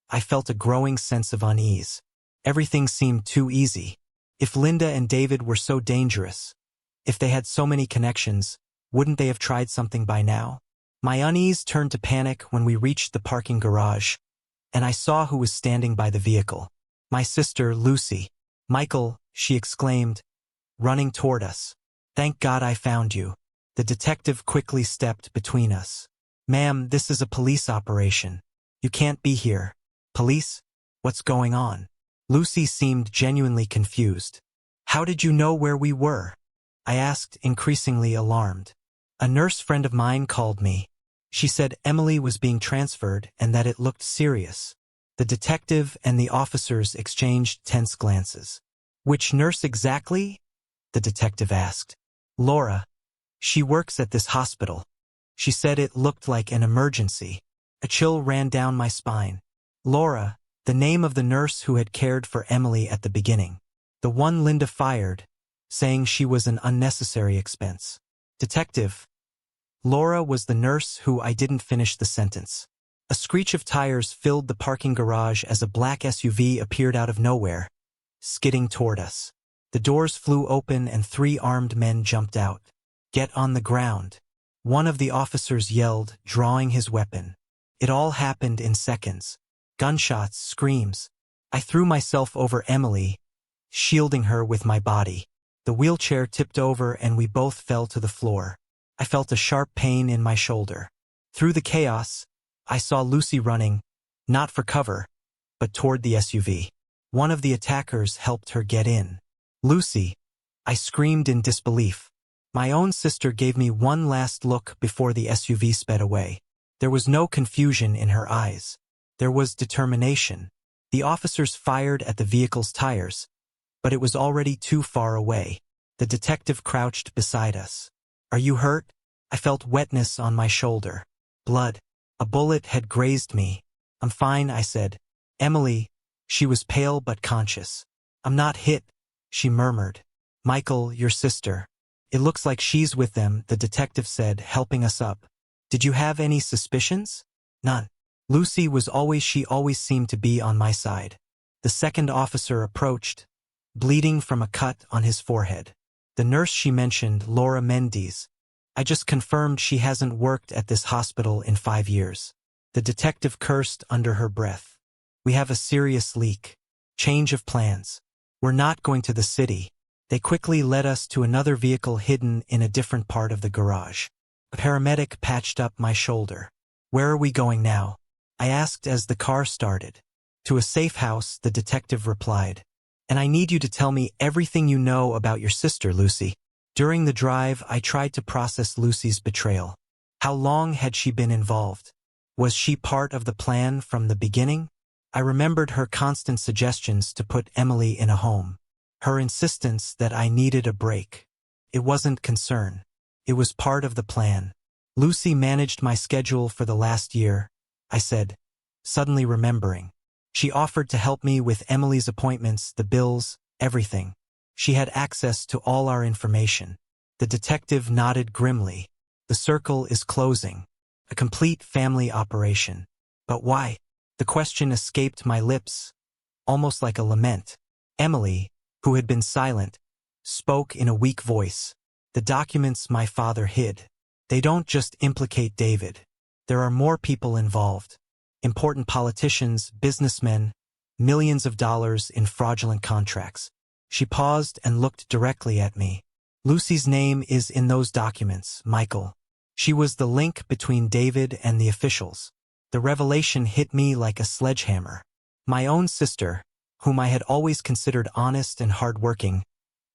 A: I felt a growing sense of unease. Everything seemed too easy. If Linda and David were so dangerous, if they had so many connections, wouldn't they have tried something by now? My unease turned to panic when we reached the parking garage, and I saw who was standing by the vehicle. My sister, Lucy. Michael, she exclaimed, running toward us. Thank God I found you. The detective quickly stepped between us. Ma'am, this is a police operation. You can't be here. Police? What's going on? Lucy seemed genuinely confused. How did you know where we were? I asked, increasingly alarmed. A nurse friend of mine called me. She said Emily was being transferred and that it looked serious. The detective and the officers exchanged tense glances. Which nurse exactly? The detective asked. Laura. She works at this hospital. She said it looked like an emergency. A chill ran down my spine. Laura, The name of the nurse who had cared for Emily at the beginning. The one Linda fired, saying she was an unnecessary expense. Detective. Laura was the nurse who I didn't finish the sentence. A screech of tires filled the parking garage as a black SUV appeared out of nowhere, skidding toward us. The doors flew open and 3 armed men jumped out. "Get on the ground," one of the officers yelled, drawing his weapon. It all happened in seconds. Gunshots, screams. I threw myself over Emily, shielding her with my body. The wheelchair tipped over and we both fell to the floor. I felt a sharp pain in my shoulder. Through the chaos, I saw Lucy running, not for cover, but toward the SUV. One of the attackers helped her get in. "Lucy!" I screamed in disbelief. My own sister gave me one last look before the SUV sped away. There was no confusion in her eyes. There was determination. The officers fired at the vehicle's tires, but it was already too far away. The detective crouched beside us. "Are you hurt?" I felt wetness on my shoulder. Blood. A bullet had grazed me. "I'm fine," I said. "Emily," she was pale but conscious. "I'm not hit," she murmured. "Michael, your sister. It looks like she's with them," the detective said, helping us up. "Did you have any suspicions?" "None. Lucy was she always seemed to be on my side." The second officer approached, bleeding from a cut on his forehead. "The nurse she mentioned, Laura Mendes. I just confirmed she hasn't worked at this hospital in 5 years." The detective cursed under her breath. "We have a serious leak. Change of plans. We're not going to the city." They quickly led us to another vehicle hidden in a different part of the garage. A paramedic patched up my shoulder. "Where are we going now?" I asked as the car started. "To a safe house," the detective replied. "And I need you to tell me everything you know about your sister, Lucy." During the drive, I tried to process Lucy's betrayal. How long had she been involved? Was she part of the plan from the beginning? I remembered her constant suggestions to put Emily in a home. Her insistence that I needed a break. It wasn't concern. It was part of the plan. "Lucy managed my schedule for the last year," I said, suddenly remembering. "She offered to help me with Emily's appointments, the bills, everything. She had access to all our information." The detective nodded grimly. "The circle is closing. A complete family operation." "But why?" The question escaped my lips, almost like a lament. Emily, who had been silent, spoke in a weak voice. "The documents my father hid. They don't just implicate David. There are more people involved. Important politicians, businessmen, millions of dollars in fraudulent contracts." She paused and looked directly at me. "Lucy's name is in those documents, Michael. She was the link between David and the officials." The revelation hit me like a sledgehammer. My own sister, whom I had always considered honest and hardworking,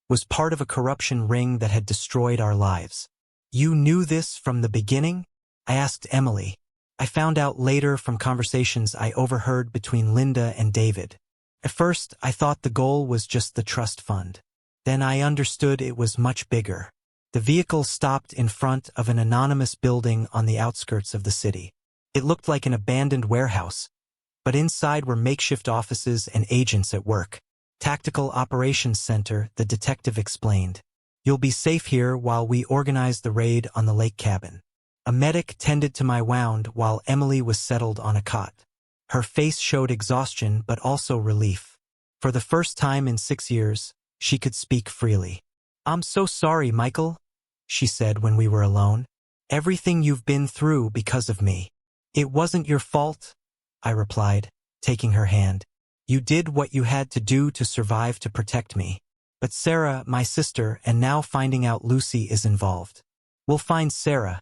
A: was part of a corruption ring that had destroyed our lives. "You knew this from the beginning?" I asked Emily. I found out later from conversations I overheard between Linda and David. At first, I thought the goal was just the trust fund. Then I understood it was much bigger. The vehicle stopped in front of an anonymous building on the outskirts of the city. It looked like an abandoned warehouse, but inside were makeshift offices and agents at work. "Tactical Operations Center," the detective explained. "You'll be safe here while we organize the raid on the lake cabin." A medic tended to my wound while Emily was settled on a cot. Her face showed exhaustion but also relief. For the first time in 6 years, she could speak freely. "I'm so sorry, Michael," she said when we were alone. "Everything you've been through because of me." "It wasn't your fault," I replied, taking her hand. "You did what you had to do to survive to protect me. But Sarah, my sister, and now finding out Lucy is involved. We'll find Sarah,"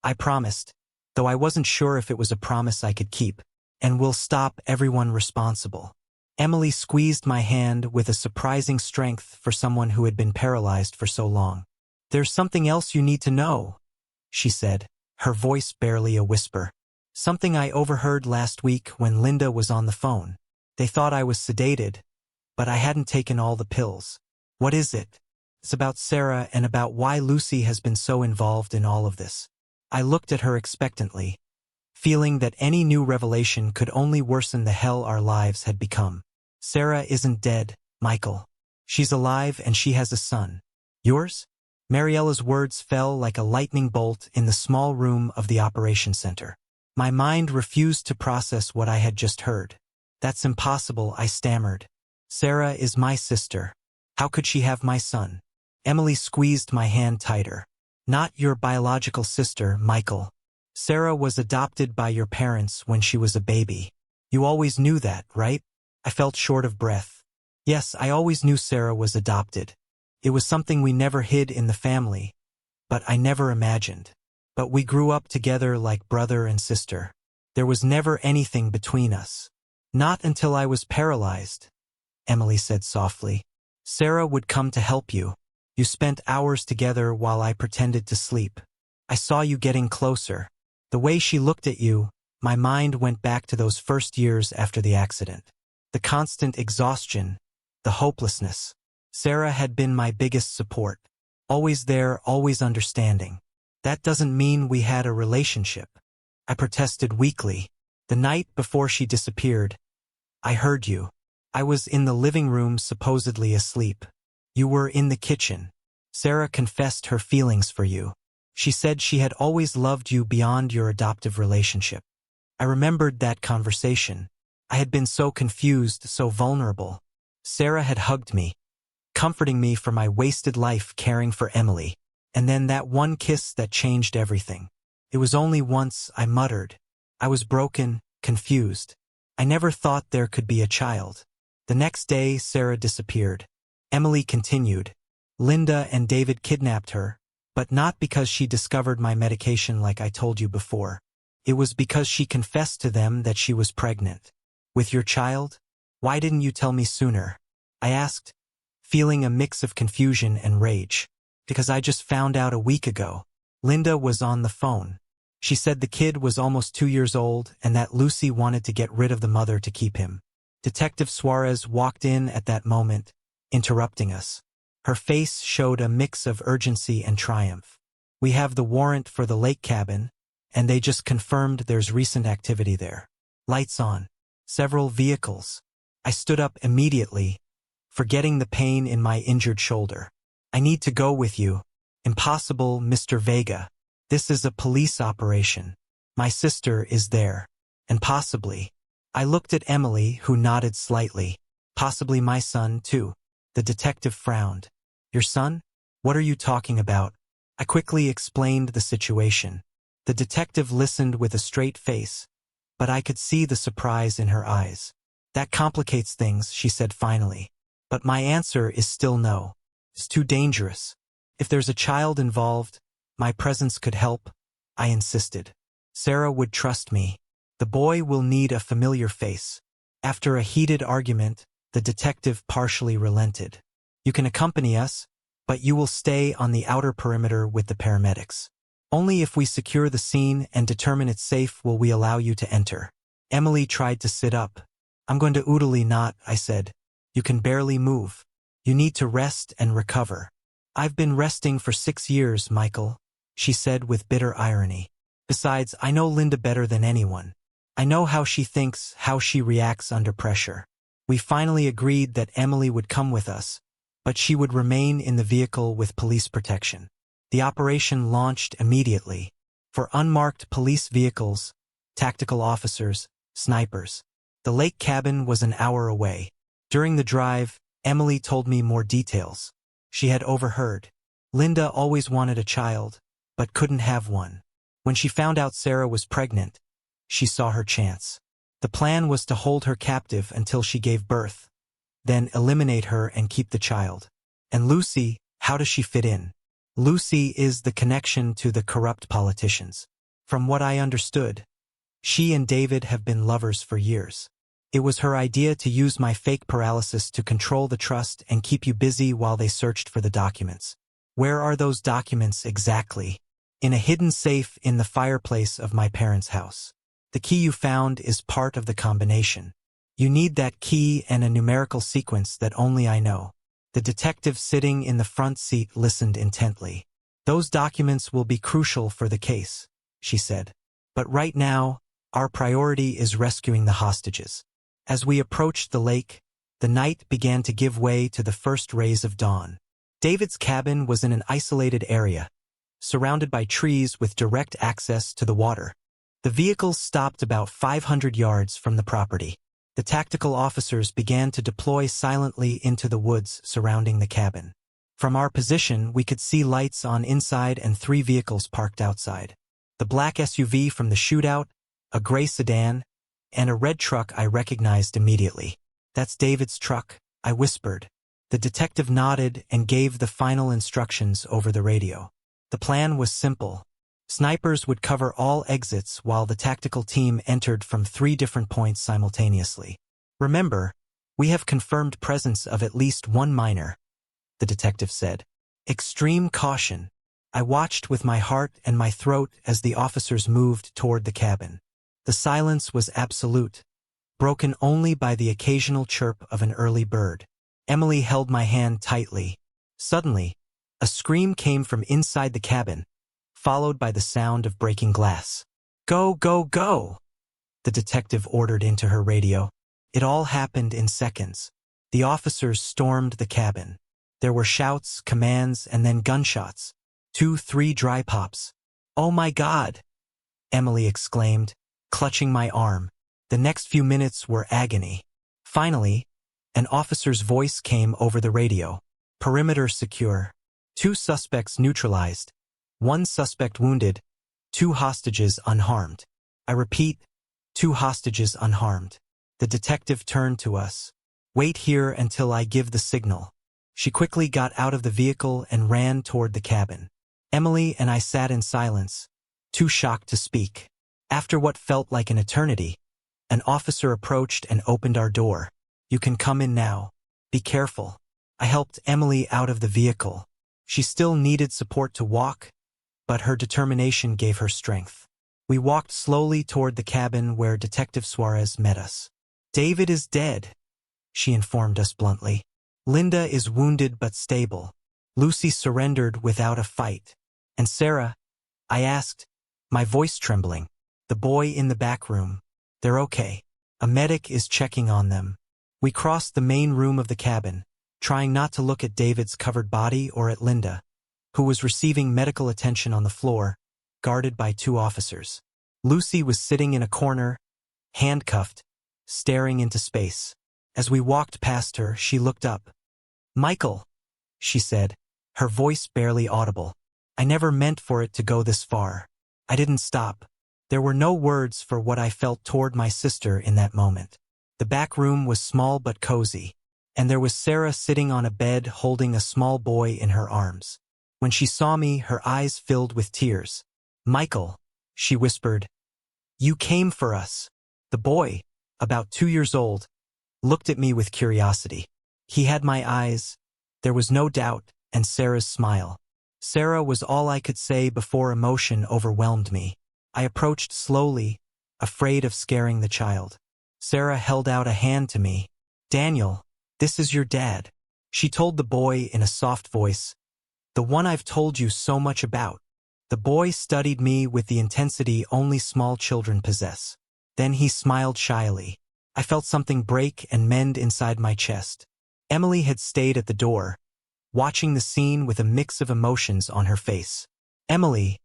A: I promised, though I wasn't sure if it was a promise I could keep. "And we'll stop everyone responsible." Emily squeezed my hand with a surprising strength for someone who had been paralyzed for so long. "There's something else you need to know," she said, her voice barely a whisper. "Something I overheard last week when Linda was on the phone. They thought I was sedated, but I hadn't taken all the pills." "What is it?" "It's about Sarah and about why Lucy has been so involved in all of this." I looked at her expectantly. feeling that any new revelation could only worsen the hell our lives had become. Sarah isn't dead, Michael. She's alive and she has a son. Yours? Mariella's words fell like a lightning bolt in the small room of the operation center. My mind refused to process what I had just heard. That's impossible, I stammered. Sarah is my sister. How could she have my son? Emily squeezed my hand tighter. Not your biological sister, Michael. Sarah was adopted by your parents when she was a baby. You always knew that, right? I felt short of breath. Yes, I always knew Sarah was adopted. It was something we never hid in the family, but I never imagined. But we grew up together like brother and sister. There was never anything between us. Not until I was paralyzed, Emily said softly. Sarah would come to help you. You spent hours together while I pretended to sleep. I saw you getting closer. The way she looked at you, my mind went back to those first years after the accident. The constant exhaustion, the hopelessness. Sarah had been my biggest support. Always there, always understanding. That doesn't mean we had a relationship. I protested weakly. The night before she disappeared, I heard you. I was in the living room supposedly asleep. You were in the kitchen. Sarah confessed her feelings for you. She said she had always loved you beyond your adoptive relationship. I remembered that conversation. I had been so confused, so vulnerable. Sarah had hugged me, comforting me for my wasted life caring for Emily. And then that one kiss that changed everything. It was only once, I muttered. I was broken, confused. I never thought there could be a child. The next day, Sarah disappeared. Emily continued. Linda and David kidnapped her, but not because she discovered my medication like I told you before. It was because she confessed to them that she was pregnant. With your child? Why didn't you tell me sooner? I asked, feeling a mix of confusion and rage. Because I just found out a week ago. Linda was on the phone. She said the kid was almost 2 years old and that Lucy wanted to get rid of the mother to keep him. Detective Suarez walked in at that moment, interrupting us. Her face showed a mix of urgency and triumph. We have the warrant for the lake cabin, and they just confirmed there's recent activity there. Lights on. Several vehicles. I stood up immediately, forgetting the pain in my injured shoulder. I need to go with you. Impossible, Mr. Vega. This is a police operation. My sister is there. And possibly. I looked at Emily, who nodded slightly. Possibly my son, too. The detective frowned. Your son? What are you talking about? I quickly explained the situation. The detective listened with a straight face, but I could see the surprise in her eyes. That complicates things, she said finally. But my answer is still no. It's too dangerous. If there's a child involved, my presence could help, I insisted. Sarah would trust me. The boy will need a familiar face. After a heated argument, the detective partially relented. You can accompany us, but you will stay on the outer perimeter with the paramedics. Only if we secure the scene and determine it's safe will we allow you to enter. Emily tried to sit up. I'm going to oodly not, I said. You can barely move. You need to rest and recover. I've been resting for 6 years, Michael, she said with bitter irony. Besides, I know Linda better than anyone. I know how she thinks, how she reacts under pressure. We finally agreed that Emily would come with us, but she would remain in the vehicle with police protection. The operation launched immediately. For unmarked police vehicles, tactical officers, snipers. The lake cabin was an hour away. During the drive, Emily told me more details. She had overheard. Linda always wanted a child, but couldn't have one. When she found out Sarah was pregnant, she saw her chance. The plan was to hold her captive until she gave birth, then eliminate her and keep the child. And Lucy, how does she fit in? Lucy is the connection to the corrupt politicians. From what I understood, she and David have been lovers for years. It was her idea to use my fake paralysis to control the trust and keep you busy while they searched for the documents. Where are those documents exactly? In a hidden safe in the fireplace of my parents' house. The key you found is part of the combination. You need that key and a numerical sequence that only I know. The detective sitting in the front seat listened intently. Those documents will be crucial for the case, she said. But right now, Our priority is rescuing the hostages. As we approached the lake, the night began to give way to the first rays of dawn. David's cabin was in an isolated area, surrounded by trees with direct access to the water. The vehicles stopped about 500 yards from the property. The tactical officers began to deploy silently into the woods surrounding the cabin. From our position, we could see lights on inside and 3 vehicles parked outside. The black SUV from the shootout, a gray sedan, and a red truck I recognized immediately. "That's David's truck," I whispered. The detective nodded and gave the final instructions over the radio. The plan was simple. Snipers would cover all exits while the tactical team entered from 3 different points simultaneously. "Remember, we have confirmed presence of at least 1 minor," the detective said. Extreme caution. I watched with my heart and my throat as the officers moved toward the cabin. The silence was absolute, broken only by the occasional chirp of an early bird. Emily held my hand tightly. Suddenly, a scream came from inside the cabin, followed by the sound of breaking glass. "Go, go, go!" the detective ordered into her radio. It all happened in seconds. The officers stormed the cabin. There were shouts, commands, and then gunshots. 2, 3 dry pops. "Oh my God!" Emily exclaimed, clutching my arm. The next few minutes were agony. Finally, an officer's voice came over the radio. "Perimeter secure. 2 suspects neutralized. 1 suspect wounded. 2 hostages unharmed." I repeat, 2 hostages unharmed. The detective turned to us. "Wait here until I give the signal." She quickly got out of the vehicle and ran toward the cabin. Emily and I sat in silence, too shocked to speak. After what felt like an eternity, an officer approached and opened our door. "You can come in now. Be careful." I helped Emily out of the vehicle. She still needed support to walk, but her determination gave her strength. We walked slowly toward the cabin where Detective Suarez met us. "David is dead," she informed us bluntly. "Linda is wounded but stable. Lucy surrendered without a fight. And Sarah?" I asked, my voice trembling. "The boy in the back room. They're okay. A medic is checking on them." We crossed the main room of the cabin, trying not to look at David's covered body or at Linda, who was receiving medical attention on the floor, guarded by 2 officers. Lucy was sitting in a corner, handcuffed, staring into space. As we walked past her, she looked up. "Michael," she said, her voice barely audible. I never meant for it to go this far. I didn't stop. There were no words for what I felt toward my sister in that moment. The back room was small but cozy, and there was Sarah sitting on a bed holding a small boy in her arms. When she saw me, her eyes filled with tears. "Michael," she whispered, "you came for us." The boy, about 2 years old, looked at me with curiosity. He had my eyes. There was no doubt, and Sarah's smile. Sarah was all I could say before emotion overwhelmed me. I approached slowly, afraid of scaring the child. Sarah held out a hand to me. "Daniel, this is your dad," she told the boy in a soft voice. "The one I've told you so much about." The boy studied me with the intensity only small children possess. Then he smiled shyly. I felt something break and mend inside my chest. Emily had stayed at the door, watching the scene with a mix of emotions on her face. "Emily,"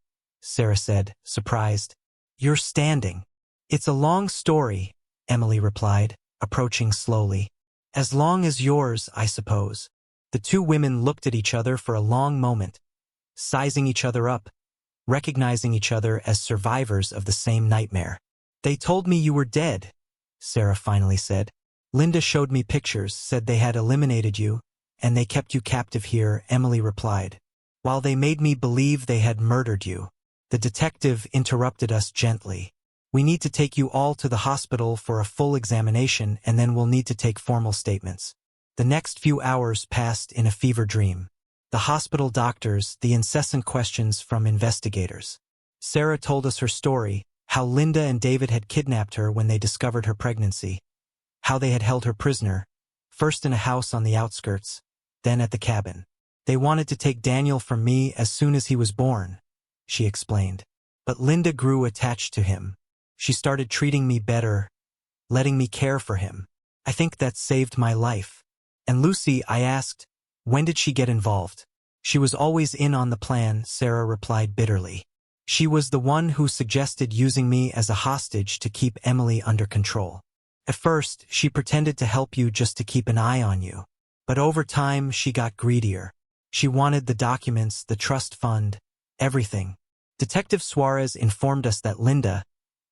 A: Sarah said, surprised, "you're standing." "It's a long story," Emily replied, approaching slowly. "As long as yours, I suppose." The 2 women looked at each other for a long moment, sizing each other up, recognizing each other as survivors of the same nightmare. "They told me you were dead," Sarah finally said. "Linda showed me pictures, said they had eliminated you, and they kept you captive here," Emily replied, "while they made me believe they had murdered you." The detective interrupted us gently. "We need to take you all to the hospital for a full examination, and then we'll need to take formal statements." The next few hours passed in a fever dream. The hospital doctors, the incessant questions from investigators. Sarah told us her story, how Linda and David had kidnapped her when they discovered her pregnancy, how they had held her prisoner, first in a house on the outskirts, then at the cabin. "They wanted to take Daniel from me as soon as he was born," she explained. "But Linda grew attached to him. She started treating me better, letting me care for him. I think that saved my life. And Lucy, I asked, when did she get involved? She was always in on the plan, Sarah replied bitterly. She was the one who suggested using me as a hostage to keep Emily under control. At first, she pretended to help you just to keep an eye on you. But over time, she got greedier. She wanted the documents, the trust fund, everything. Detective Suarez informed us that Linda,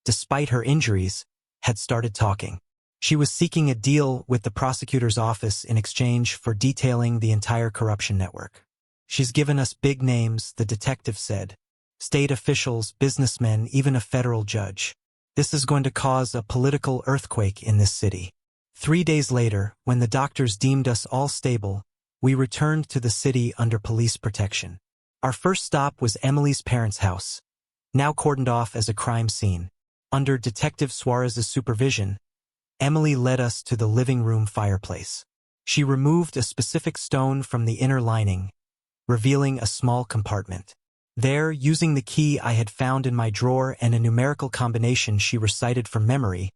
A: despite her injuries, had started talking. She was seeking a deal with the prosecutor's office in exchange for detailing the entire corruption network. She's given us big names, the detective said. State officials, businessmen, even a federal judge. This is going to cause a political earthquake in this city. 3 days later, when the doctors deemed us all stable, we returned to the city under police protection. Our first stop was Emily's parents' house, now cordoned off as a crime scene. Under Detective Suarez's supervision, Emily led us to the living room fireplace. She removed a specific stone from the inner lining, revealing a small compartment. There, using the key I had found in my drawer and a numerical combination she recited from memory,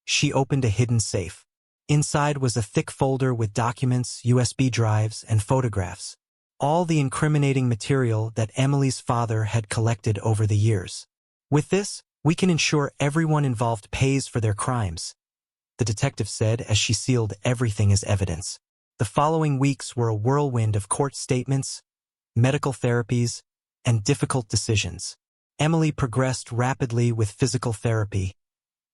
A: she opened a hidden safe. Inside was a thick folder with documents, USB drives, and photographs. All the incriminating material that Emily's father had collected over the years. With this, we can ensure everyone involved pays for their crimes, the detective said as she sealed everything as evidence. The following weeks were a whirlwind of court statements, medical therapies, and difficult decisions. Emily progressed rapidly with physical therapy,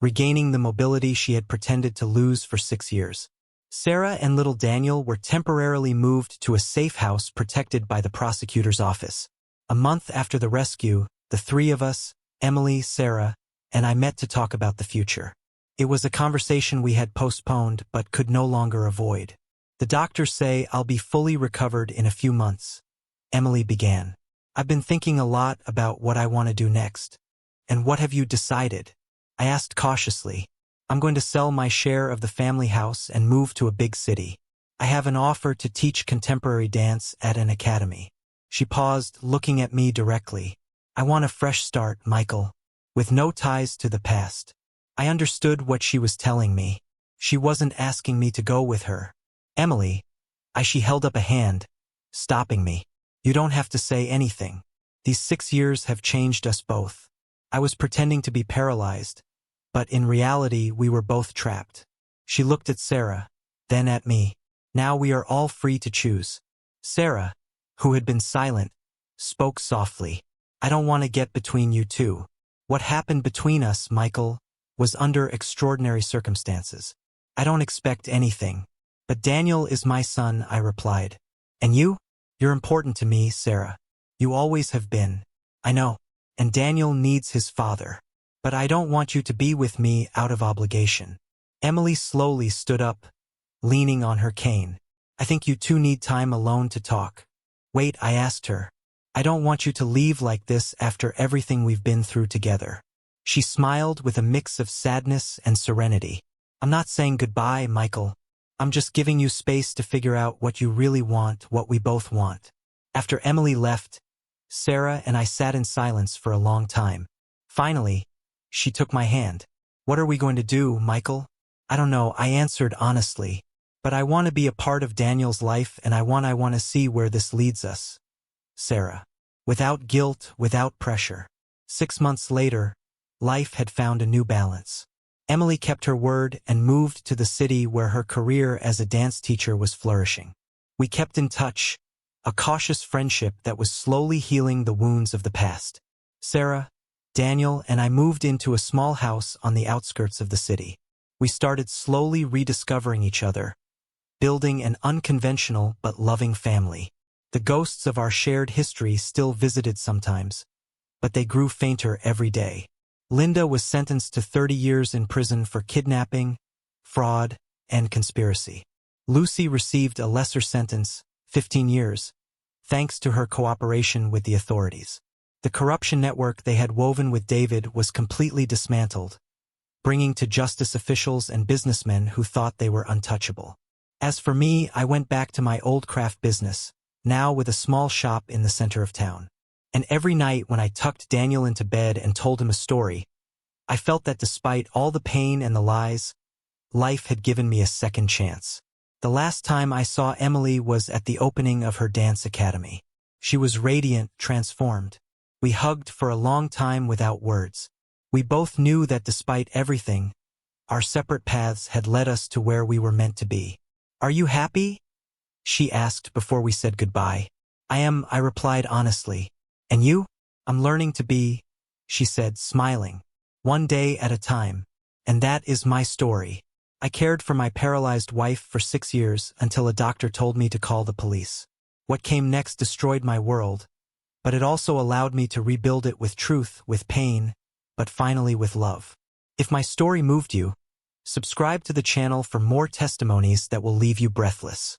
A: regaining the mobility she had pretended to lose for 6 years. Sarah and little Daniel were temporarily moved to a safe house protected by the prosecutor's office. A month after the rescue, the three of us, Emily, Sarah, and I met to talk about the future. It was a conversation we had postponed but could no longer avoid. The doctors say I'll be fully recovered in a few months. Emily began. I've been thinking a lot about what I want to do next. And what have you decided? I asked cautiously. I'm going to sell my share of the family house and move to a big city. I have an offer to teach contemporary dance at an academy. She paused, looking at me directly. I want a fresh start, Michael, with no ties to the past. I understood what she was telling me. She wasn't asking me to go with her. Emily, she held up a hand, stopping me. You don't have to say anything. These 6 years have changed us both. I was pretending to be paralyzed, but in reality we were both trapped. She looked at Sarah, then at me. Now we are all free to choose. Sarah, who had been silent, spoke softly. I don't want to get between you two. What happened between us, Michael, was under extraordinary circumstances. I don't expect anything. But Daniel is my son, I replied. And you? You're important to me, Sarah. You always have been. I know. And Daniel needs his father. But I don't want you to be with me out of obligation. Emily slowly stood up, leaning on her cane. I think you two need time alone to talk. Wait, I asked her. I don't want you to leave like this after everything we've been through together. She smiled with a mix of sadness and serenity. I'm not saying goodbye, Michael. I'm just giving you space to figure out what you really want, what we both want. After Emily left, Sarah and I sat in silence for a long time. Finally, she took my hand. What are we going to do, Michael? I don't know, I answered honestly. But I want to be a part of Daniel's life and I want to see where this leads us. Sarah. Without guilt, without pressure. 6 months later, life had found a new balance. Emily kept her word and moved to the city where her career as a dance teacher was flourishing. We kept in touch, a cautious friendship that was slowly healing the wounds of the past. Sarah, Daniel, and I moved into a small house on the outskirts of the city. We started slowly rediscovering each other, building an unconventional but loving family. The ghosts of our shared history still visited sometimes, but they grew fainter every day. Linda was sentenced to 30 years in prison for kidnapping, fraud, and conspiracy. Lucy received a lesser sentence, 15 years, thanks to her cooperation with the authorities. The corruption network they had woven with David was completely dismantled, bringing to justice officials and businessmen who thought they were untouchable. As for me, I went back to my old craft business, now with a small shop in the center of town. And every night when I tucked Daniel into bed and told him a story, I felt that despite all the pain and the lies, life had given me a second chance. The last time I saw Emily was at the opening of her dance academy. She was radiant, transformed. We hugged for a long time without words. We both knew that despite everything, our separate paths had led us to where we were meant to be. "Are you happy?" she asked before we said goodbye. "I am," I replied honestly. "And you?" "I'm learning to be," she said, smiling. "One day at a time. And that is my story." I cared for my paralyzed wife for 6 years until a doctor told me to call the police. What came next destroyed my world, but it also allowed me to rebuild it with truth, with pain, but finally with love. If my story moved you, subscribe to the channel for more testimonies that will leave you breathless.